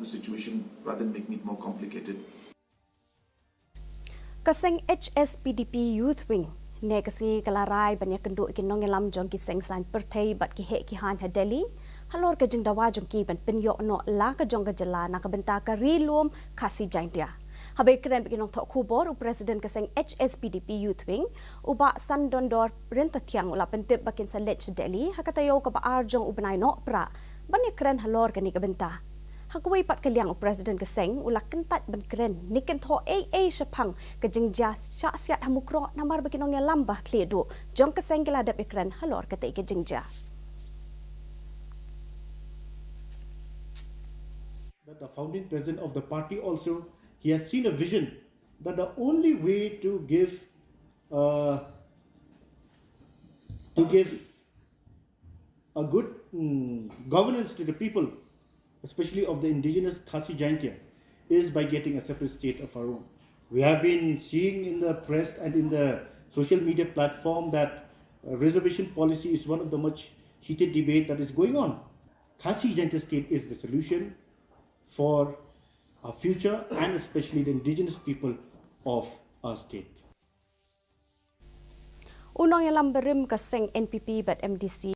the situation rather than making it more complicated. Kaseng Hspdp Youth Wing negasi kalarai banyak Kynduh ikin Nongialam Jong ki Seng Saiñ Pyrthei bat ki ki han ha Delhi halor ka jing dawa jong ki ban penyok no la ka jong ka jela na ka benta ka rilum KHASI jaintia habe kren bikin nong thok khubor u president Kaseng Hspdp Youth Wing uba san dondor renta tiang ula pentip bakin sa lech Delhi hakatayo ka ba arjong ubenai no pra banyak kren halor ka ni ka benta Hagway pat kaliang o President Seng ulak kentat ban keren niken tho shapang ke jingja sya siat hamukro namar bagi Nongialam bah kledo Jong Seng geladap ikren halor kate ke jingja. That the founding president of the party also, he has seen a vision that the only way to give a good governance to the people, especially of the indigenous KHASI Jaintia, is by getting a separate state of our own. We have been seeing in the press and in the social media platform that reservation policy is one of the much heated debate that is going on. KHASI Jaintia state is the solution for our future and especially the indigenous people of our state. Nongialam berim Kaseng NPP but MDC